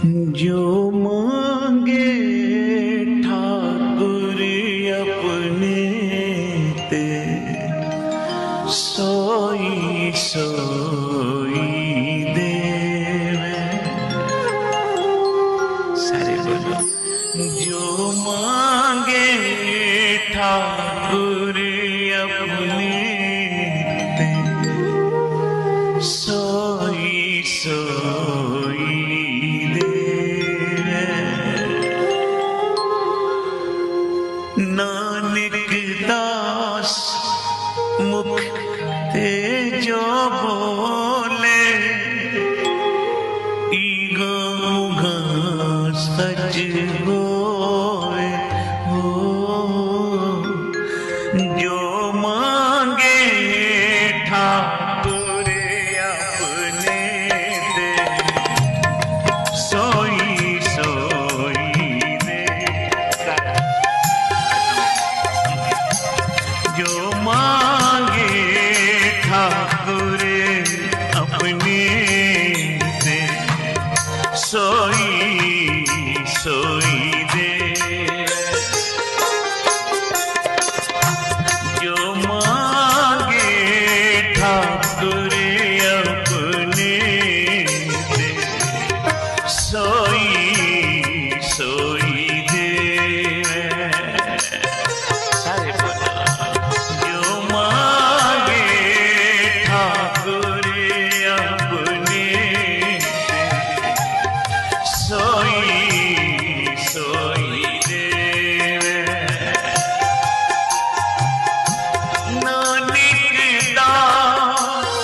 जो मांगे ठाकुर अपने ते सोई सोई देवे। सारे बोलो। जो मांगे ठाकुर अपने ते सोई सोई नानक दास मुख ते जो बोले ईगा मुगा सच होए हो। जो मांगे ठाकुर अपने दे सोई सोई दे। जो मांगे ठाकुर अपने दे सोई सोई दे। जो मांगे ठाकुर अपने दे सोई सोई दे। सारे बोलो। जो मांगे ठाकुर अपने दे सोई सोई देवे। नानक दास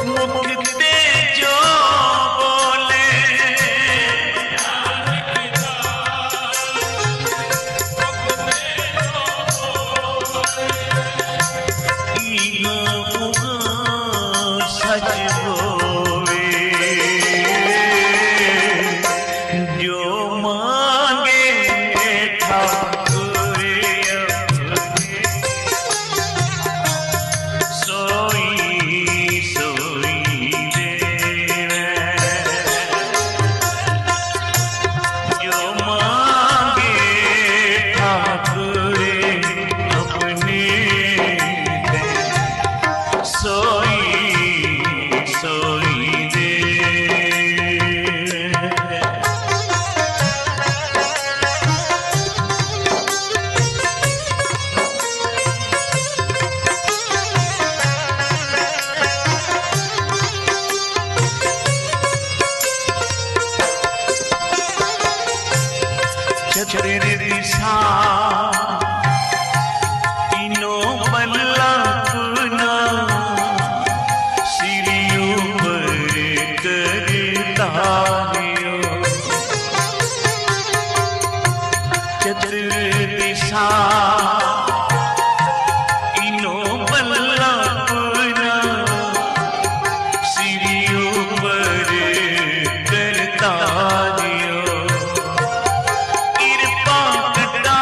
मुख ते जो बोले ईगा मुगा सच होवे। जो मांगे ठाकुर अपने सोई सोई देवे। जो मांगे ठाकुर अपने दे सोई सोई दे। चतुर दिशा इनो बल्ला पुना सिरी ऊपर करता दियो। चतुर दिशा इनो बल्ला पुना सिरी ऊपर करता दियो। कृपा कटा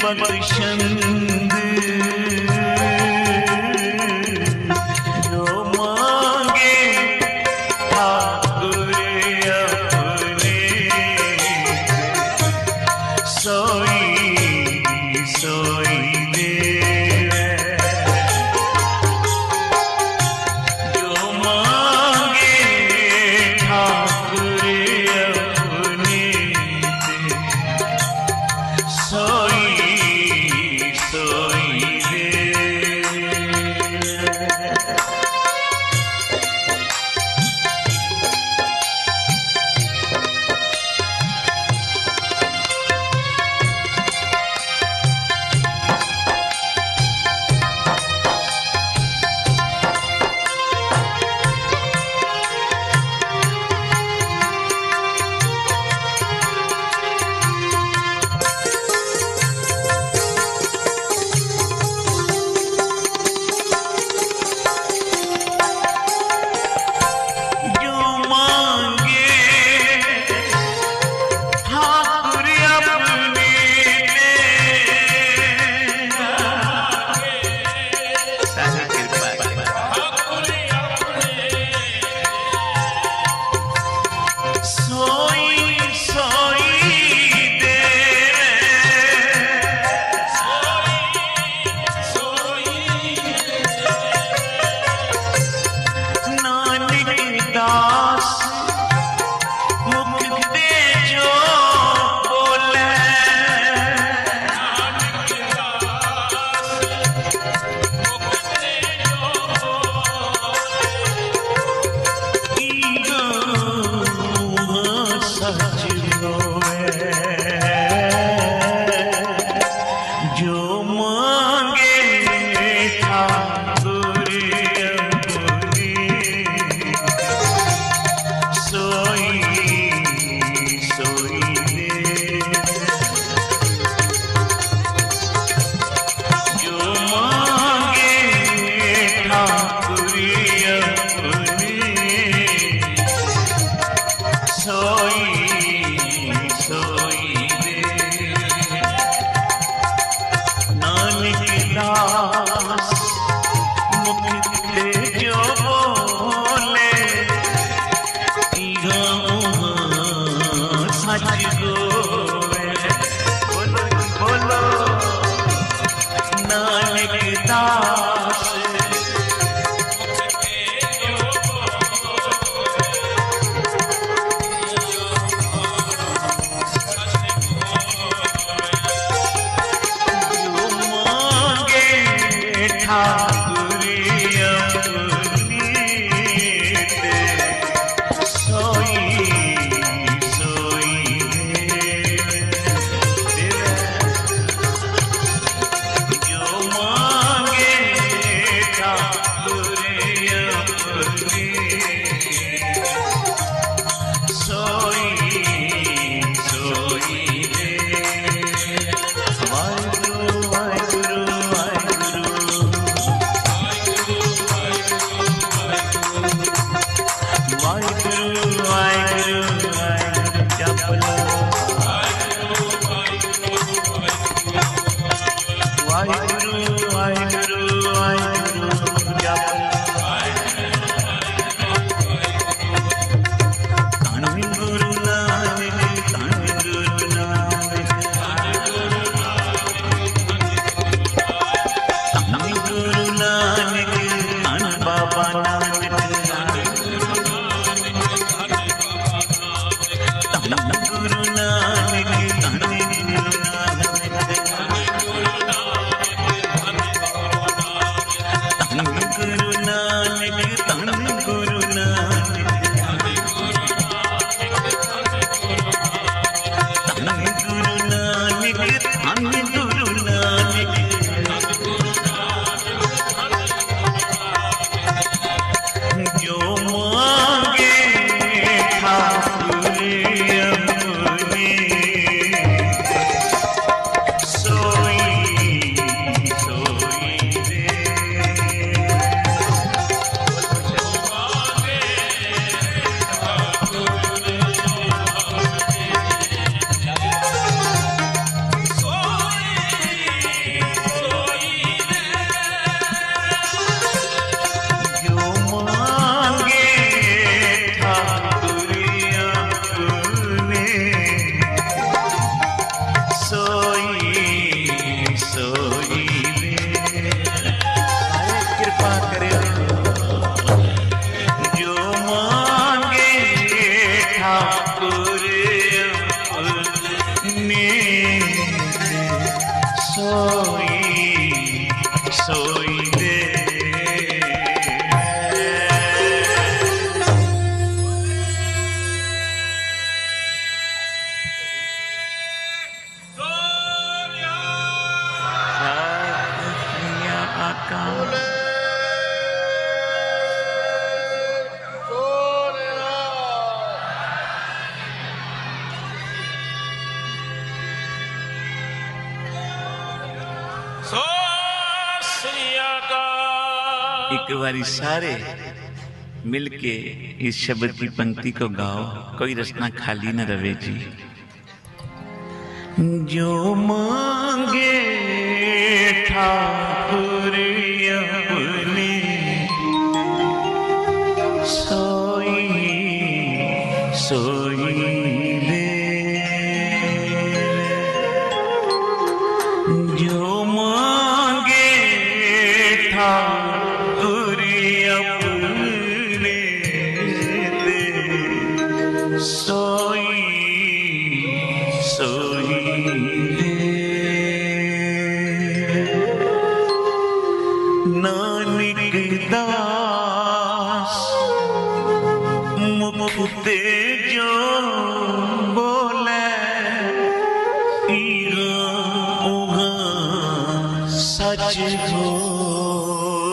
बख्शंद जो मांगे ठाकुर अपने सोई सोई देवे जो मांगे ठाकुर अपने सोई सोई जो मांगे ठाकुर अपने ठाकुर अपने सोई सोई दे। एक बारी सारे मिलके इस शब्द की पंक्ति को गाओ, कोई रचना खाली न रहे जी। जो मांगे ठाकुर अपने सोई सोई दे। जो मांगे ठाकुर अपने दे सोई सोई दे। नानक दास मुख ते जो बोले ईगा उगा सच होवे।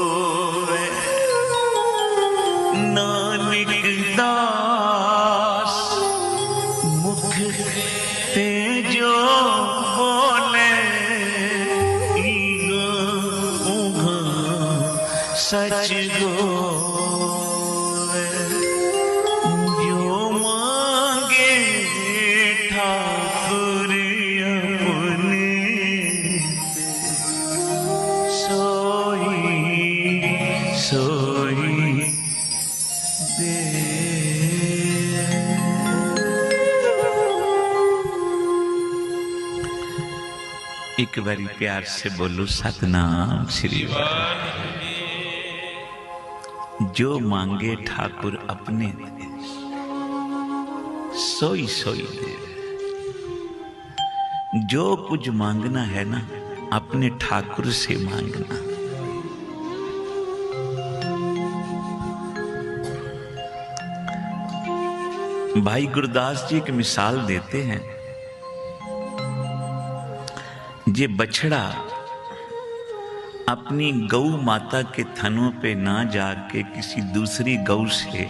नानक दास मुख ते जो बोले ईगा उगा सच होवे। जो मांगे ठाकुर अपने सोई सोई दे। एक बारी प्यार से बोलो सतनाम श्री वाहिगुरु। जो मांगे ठाकुर अपने दे सोई सोई दे। जो कुछ मांगना है ना अपने ठाकुर से मांगना। भाई गुरदास जी एक मिसाल देते हैं। ये बछड़ा अपनी गौ माता के थनों पे ना जाके किसी दूसरी गौ से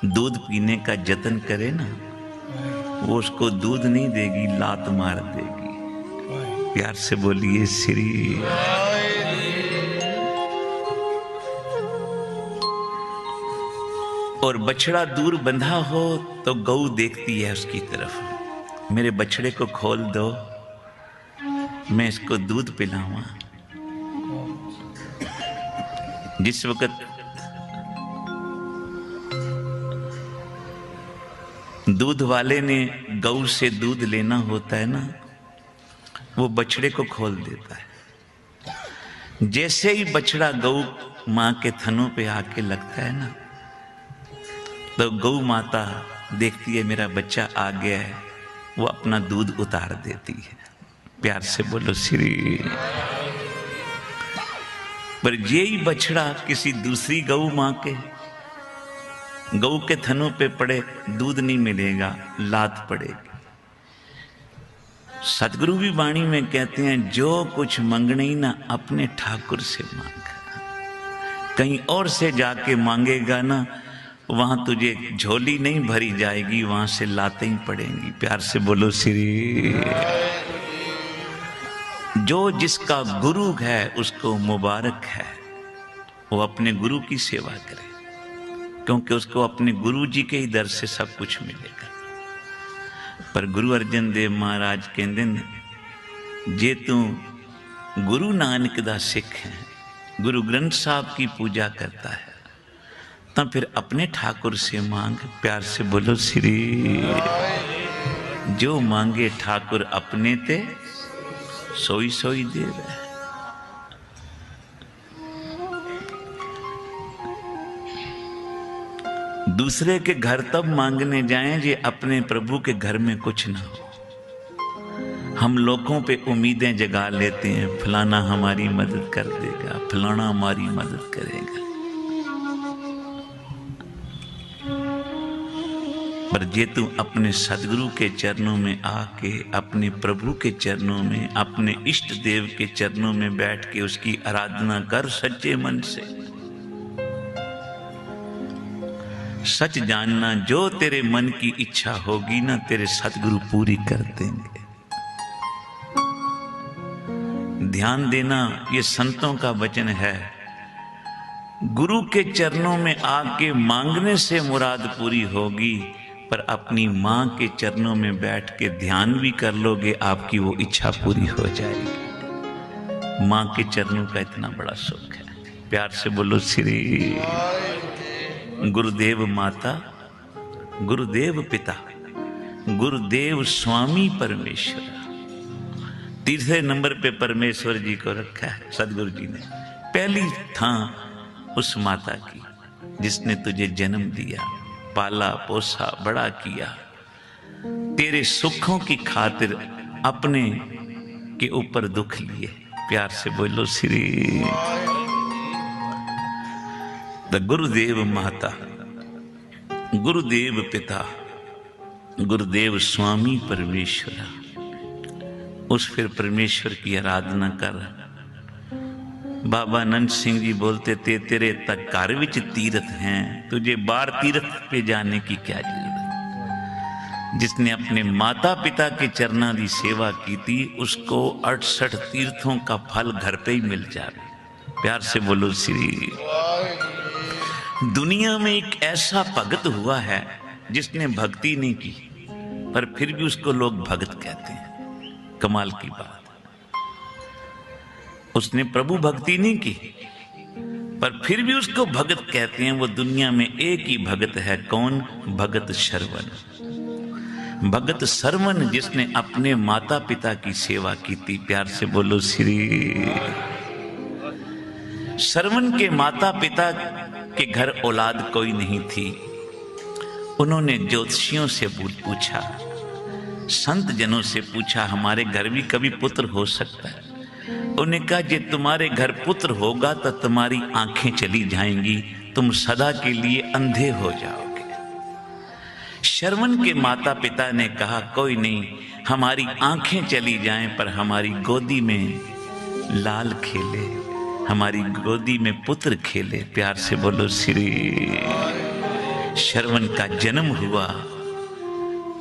दूध पीने का जतन करे ना, वो उसको दूध नहीं देगी, लात मार देगी। प्यार से बोलिए श्री। और बछड़ा दूर बंधा हो तो गौ देखती है उसकी तरफ, मेरे बछड़े को खोल दो, मैं इसको दूध पिलाऊं। जिस वक्त दूध वाले ने गौ से दूध लेना होता है ना, वो बछड़े को खोल देता है। जैसे ही बछड़ा गौ मां के थनों पे आके लगता है ना, तो गौ माता देखती है मेरा बच्चा आ गया है, वो अपना दूध उतार देती है। प्यार से बोलो श्री। पर यही बछड़ा किसी दूसरी गौ मां के गौ के थनों पे पड़े, दूध नहीं मिलेगा, लात पड़ेगी। सतगुरु भी वाणी में कहते हैं, जो कुछ मंगने ही ना अपने ठाकुर से मांग। कहीं और से जाके मांगेगा ना, वहां तुझे झोली नहीं भरी जाएगी, वहां से लातें ही पड़ेंगी। प्यार से बोलो श्री। जो जिसका गुरु है उसको मुबारक है, वो अपने गुरु की सेवा करे, क्योंकि उसको अपने गुरु जी के ही दर से सब कुछ मिलेगा। पर गुरु अर्जन देव महाराज कहते हैं, जे तू गुरु नानक दा सिख है, गुरु ग्रंथ साहब की पूजा करता है, तब फिर अपने ठाकुर से मांग। प्यार से बोलो श्री। जो मांगे ठाकुर अपने ते सोई सोई दे। दूसरे के घर तब मांगने जाएं जे अपने प्रभु के घर में कुछ ना हो। हम लोगों पे उम्मीदें जगा लेते हैं, फलाना हमारी मदद कर देगा, फलाना हमारी मदद करेगा। पर जे तू अपने सदगुरु के चरणों में आके, अपने प्रभु के चरणों में, अपने इष्ट देव के चरणों में बैठ के उसकी आराधना कर सच्चे मन से। सच जानना, जो तेरे मन की इच्छा होगी ना, तेरे सदगुरु पूरी कर देंगे। ध्यान देना, ये संतों का वचन है। गुरु के चरणों में आके मांगने से मुराद पूरी होगी, पर अपनी मां के चरणों में बैठ के ध्यान भी कर लोगे, आपकी वो इच्छा पूरी हो जाएगी। मां के चरणों का इतना बड़ा सुख है। प्यार से बोलो श्री गुरुदेव माता, गुरुदेव पिता, गुरुदेव स्वामी परमेश्वर। तीसरे नंबर पे परमेश्वर जी को रखा है सदगुरु जी ने। पहली था उस माता की जिसने तुझे जन्म दिया, पाला पोसा बड़ा किया, तेरे सुखों की खातिर अपने के ऊपर दुख लिए। प्यार से बोलो श्री द गुरुदेव माता, गुरुदेव पिता, गुरुदेव स्वामी परमेश्वर। उस फिर परमेश्वर की आराधना कर। बाबा नंद सिंह जी बोलते थे, तेरे तक घर विच तीर्थ हैं, तुझे बाहर तीर्थ पे जाने की क्या जरूरत। जिसने अपने माता पिता के चरणों की सेवा की थी, उसको 68 तीर्थों का फल घर पे ही मिल जाए। प्यार से बोलो श्री। दुनिया में एक ऐसा भगत हुआ है जिसने भक्ति नहीं की, पर फिर भी उसको लोग भगत कहते हैं। कमाल की बात, उसने प्रभु भक्ति नहीं की, पर फिर भी उसको भगत कहते हैं। वो दुनिया में एक ही भगत है, कौन? भगत श्रवण। भगत श्रवण जिसने अपने माता पिता की सेवा की थी। प्यार से बोलो श्री। श्रवण के माता पिता के घर औलाद कोई नहीं थी। उन्होंने ज्योतिषियों से पूछा, संत जनों से पूछा, हमारे घर भी कभी पुत्र हो सकता है? उन्होंने कहा, जे तुम्हारे घर पुत्र होगा तो तुम्हारी आंखें चली जाएंगी, तुम सदा के लिए अंधे हो जाओगे। श्रवण के माता पिता ने कहा, कोई नहीं, हमारी आंखें चली जाएं पर हमारी गोदी में लाल खेले, हमारी गोदी में पुत्र खेले। प्यार से बोलो श्री। श्रवण का जन्म हुआ,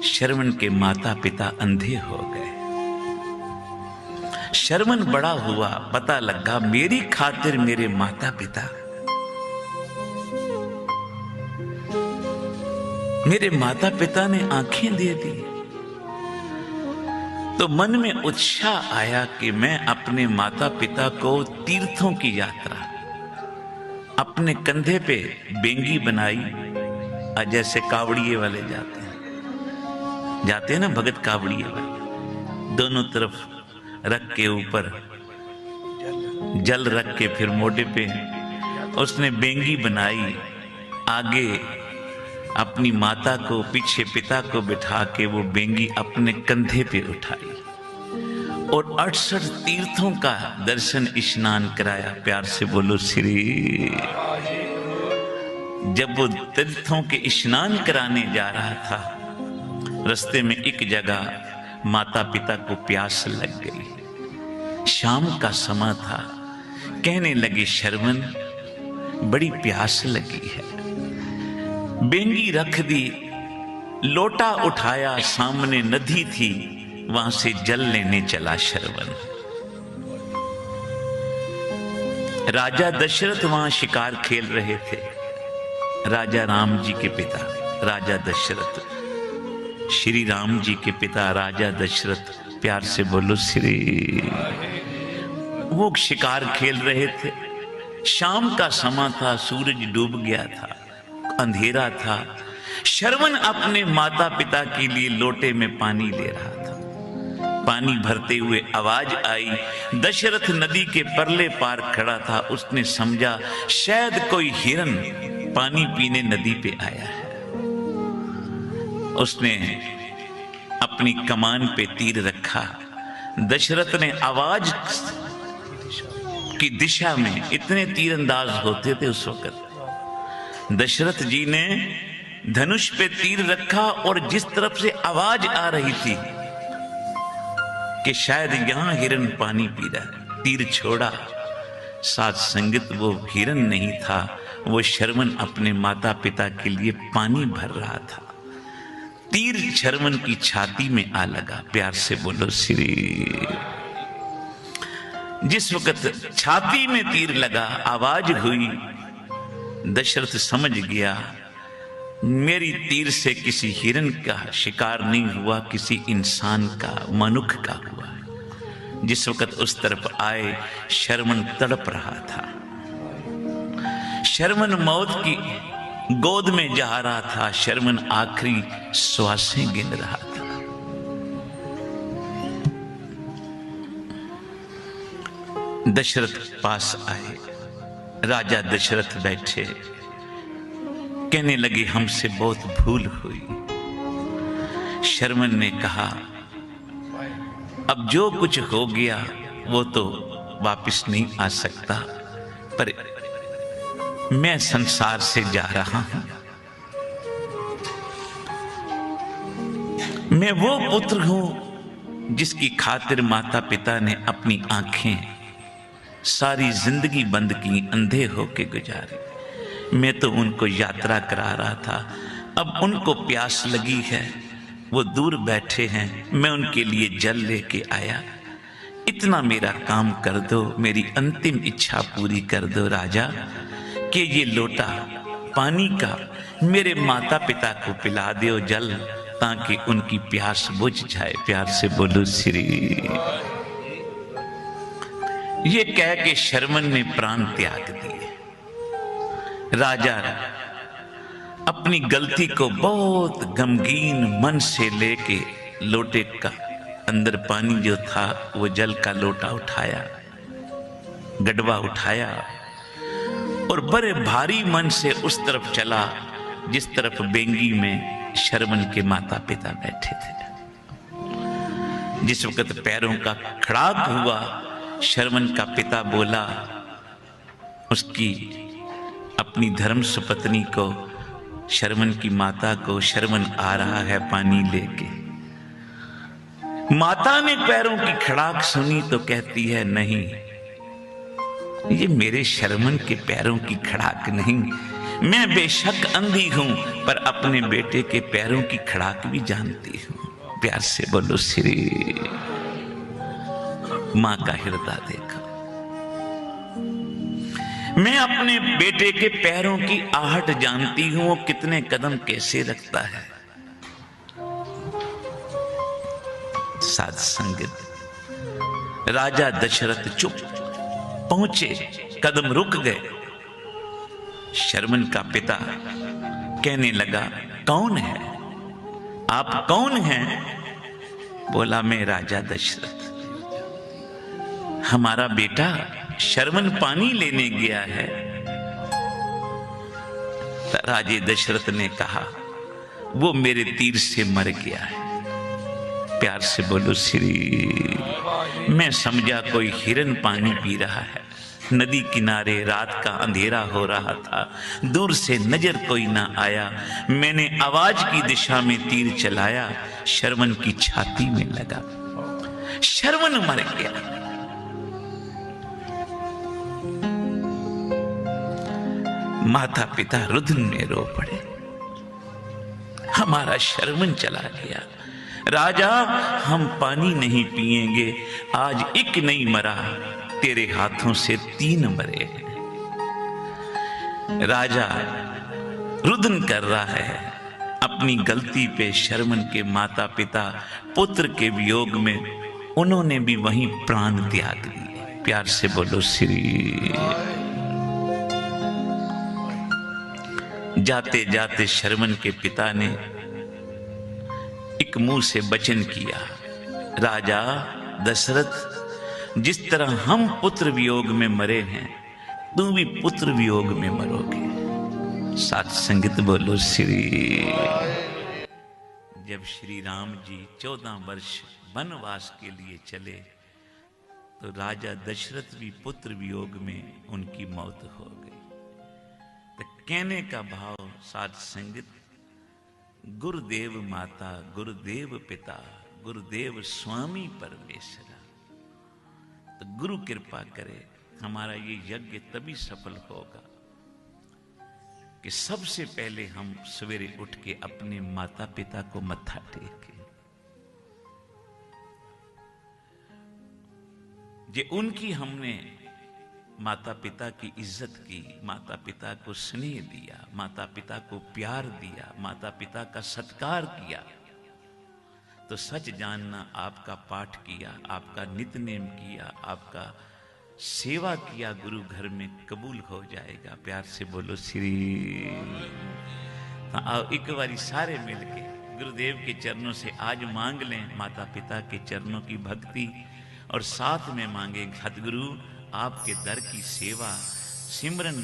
श्रवण के माता पिता अंधे हो गए। श्रवण बड़ा हुआ, पता लगा मेरी खातिर मेरे माता पिता, मेरे माता पिता ने आंखें दे दी। तो मन में उत्साह आया कि मैं अपने माता पिता को तीर्थों की यात्रा, अपने कंधे पे बेंगी बनाई। जैसे कावड़िए वाले जाते हैं ना, भगत कावड़िए वाले, दोनों तरफ रख के ऊपर जल रख के फिर मोढे पे उसने बेंगी बनाई। आगे अपनी माता को, पीछे पिता को बिठा के वो बेंगी अपने कंधे पे उठाई और 68 तीर्थों का दर्शन स्नान कराया। प्यार से बोलो श्री। जब वो तीर्थों के स्नान कराने जा रहा था, रास्ते में एक जगह माता पिता को प्यास लग गई। शाम का समय था। कहने लगे, श्रवण बड़ी प्यास लगी है। बेंगी रख दी, लोटा उठाया, सामने नदी थी, वहां से जल लेने चला श्रवण। राजा दशरथ वहां शिकार खेल रहे थे। राजा राम जी के पिता राजा दशरथ, श्री राम जी के पिता राजा दशरथ। प्यार से बोलो श्री। वो शिकार खेल रहे थे। शाम का समय था, सूरज डूब गया था, अंधेरा था। श्रवण अपने माता पिता के लिए लोटे में पानी ले रहा था। पानी भरते हुए आवाज आई। दशरथ नदी के परले पार खड़ा था। उसने समझा शायद कोई हिरन पानी पीने नदी पे आया है। उसने अपनी कमान पे तीर रखा। दशरथ ने आवाज की दिशा में, इतने तीरंदाज होते थे उस वक्त, दशरथ जी ने धनुष पे तीर रखा और जिस तरफ से आवाज आ रही थी कि शायद यहां हिरन पानी पी रहा, तीर छोड़ा। साथ संगत वो हिरन नहीं था, वो शर्मन अपने माता पिता के लिए पानी भर रहा था। तीर शर्मन की छाती में आ लगा। प्यार से बोलो श्री। जिस वक्त छाती में तीर लगा, आवाज हुई, दशरथ समझ गया मेरी तीर से किसी हिरन का शिकार नहीं हुआ, किसी इंसान का, मनुष्य का हुआ। जिस वक्त उस तरफ आए, शर्मन तड़प रहा था। शर्मन मौत की गोद में जा रहा था। शर्मन आखिरी श्वासें गिन रहा था। दशरथ पास आए। राजा दशरथ बैठे, कहने लगे हमसे बहुत भूल हुई। शर्मन ने कहा अब जो कुछ हो गया वो तो वापस नहीं आ सकता, पर मैं संसार से जा रहा हूं। मैं वो पुत्र हूं जिसकी खातिर माता पिता ने अपनी आंखें सारी जिंदगी बंद की, अंधे होके गुजारे। मैं तो उनको यात्रा करा रहा था, अब उनको प्यास लगी है, वो दूर बैठे हैं, मैं उनके लिए जल लेके आया। इतना मेरा काम कर दो, मेरी अंतिम इच्छा पूरी कर दो राजा, कि ये लोटा पानी का मेरे माता पिता को पिला दो जल, ताकि उनकी प्यास बुझ जाए। प्यार से बोलो श्री। ये कह के शर्मन ने प्राण त्याग दिए। राजा अपनी गलती को बहुत गमगीन मन से लेके लोटे का अंदर पानी जो था वो जल का लोटा उठाया, गडवा उठाया और बड़े भारी मन से उस तरफ चला जिस तरफ बेंगी में शर्मन के माता पिता बैठे थे। जिस वक्त पैरों का खड़ाक हुआ, शर्मन का पिता बोला उसकी अपनी धर्म सुपत्नी को, शर्मन की माता को, शर्मन आ रहा है पानी लेके। माता ने पैरों की खड़ाक सुनी तो कहती है नहीं, ये मेरे शर्मन के पैरों की खड़ाक नहीं, मैं बेशक अंधी हूं पर अपने बेटे के पैरों की खड़ाक भी जानती हूं। प्यार से बोलो श्री। मां का हृदय देखा। मैं अपने बेटे के पैरों की आहट जानती हूं, वो कितने कदम कैसे रखता है। साध संगत राजा दशरथ चुप पहुंचे, कदम रुक गए। शर्मन का पिता कहने लगा कौन है आप, कौन हैं? बोला मैं राजा दशरथ। हमारा बेटा शर्मन पानी लेने गया है। राजे दशरथ ने कहा वो मेरे तीर से मर गया है। प्यार से बोलो श्री। मैं समझा कोई हिरन पानी पी रहा है। नदी किनारे रात का अंधेरा हो रहा था, दूर से नजर कोई ना आया। मैंने आवाज की दिशा में तीर चलाया, शर्मन की छाती में लगा, शर्मन मर गया। माता पिता रुदन में रो पड़े, हमारा शर्मन चला गया। राजा हम पानी नहीं पिएंगे, आज एक नहीं मरा, तेरे हाथों से 3 मरे। राजा रुदन कर रहा है अपनी गलती पे। शर्मन के माता पिता पुत्र के वियोग में उन्होंने भी वहीं प्राण त्याग दिए। प्यार से बोलो श्री। जाते जाते शर्मन के पिता ने एक मुंह से वचन किया, राजा दशरथ जिस तरह हम पुत्र वियोग में मरे हैं, तू भी पुत्र वियोग में मरोगे। साथ संगत बोलो श्री। जब श्री राम जी 14 वर्ष वनवास के लिए चले तो राजा दशरथ भी पुत्र वियोग में उनकी मौत हो गई। तो कहने का भाव साथ संगत, गुरुदेव माता, गुरुदेव पिता, गुरुदेव स्वामी परमेश्वरा। तो गुरु कृपा करे, हमारा ये यज्ञ तभी सफल होगा कि सबसे पहले हम सवेरे उठ के अपने माता पिता को मत्था टेकें। जे उनकी हमने माता पिता की इज्जत की, माता पिता को स्नेह दिया, माता पिता को प्यार दिया, माता पिता का सत्कार किया, तो सच जानना आपका पाठ किया, आपका नित्यनेम किया, आपका सेवा किया गुरु घर में कबूल हो जाएगा। प्यार से बोलो श्री। तो आओ एक बारी सारे मिलके गुरुदेव के चरणों से आज मांग लें माता पिता के चरणों की भक्ति, और साथ में मांगे सतगुरु आपके दर की सेवा, सिमरन,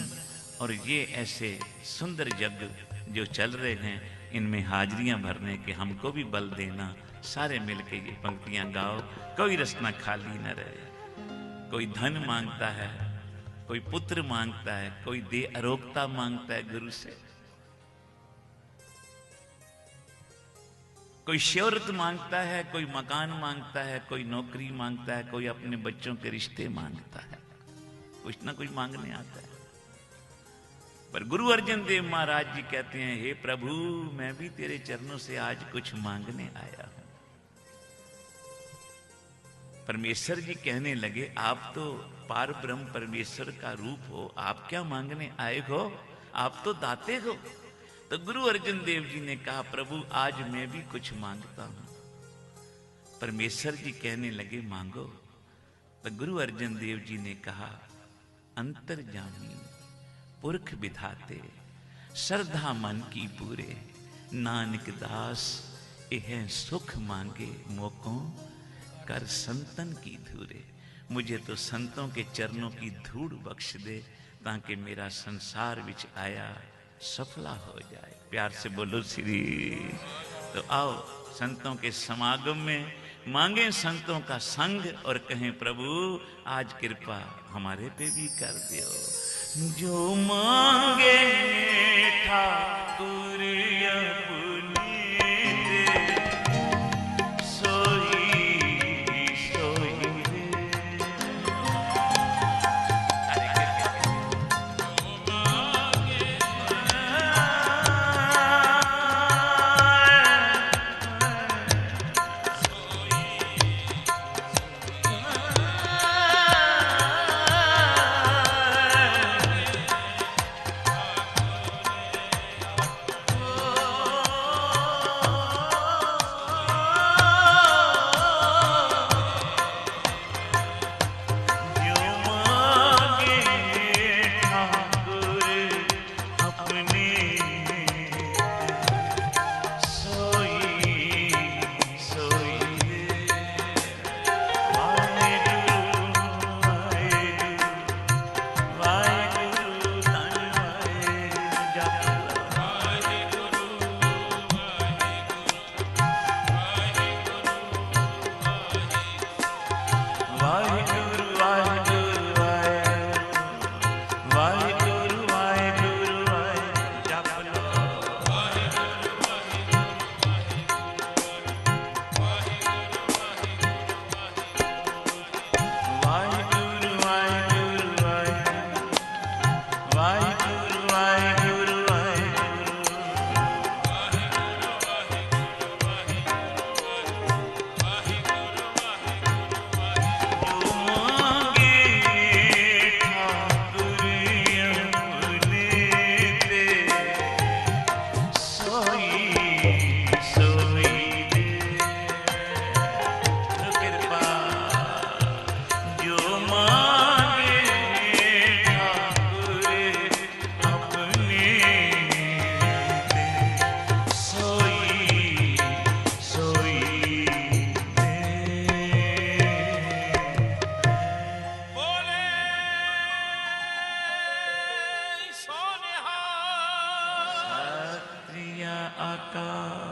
और ये ऐसे सुंदर यज्ञ जो चल रहे हैं इनमें हाजिरियां भरने के हमको भी बल देना। सारे मिलके ये पंक्तियां गाओ, कोई रसना खाली न रहे। कोई धन मांगता है, कोई पुत्र मांगता है, कोई दे अरोगता मांगता है गुरु से, कोई शोहरत मांगता है, कोई मकान मांगता है, कोई नौकरी मांगता है, कोई अपने बच्चों के रिश्ते मांगता है, कुछ ना कुछ मांगने आता है। पर गुरु अर्जन देव महाराज जी कहते हैं, हे प्रभु मैं भी तेरे चरणों से आज कुछ मांगने आया हूं। परमेश्वर जी कहने लगे, आप तो पार ब्रह्म परमेश्वर का रूप हो, आप क्या मांगने आए हो, आप तो दाते हो। तो गुरु अर्जन देव जी ने कहा, प्रभु आज मैं भी कुछ मांगता हूं। परमेश्वर जी कहने लगे, मांगो। तो गुरु अर्जन देव जी ने कहा, अंतर्जामी पुरख विधाते, श्रद्धा मन की पूरे, नानक दास यह सुख मांगे मोकों, कर संतन की धूरे। मुझे तो संतों के चरणों की धूड़ बख्श दे, ताकि मेरा संसार विच आया सफला हो जाए। प्यार से बोलो श्री। तो आओ संतों के समागम में मांगे संतों का संग, और कहें प्रभु आज कृपा हमारे पे भी कर दियो। जो मांगे ठाकुर आका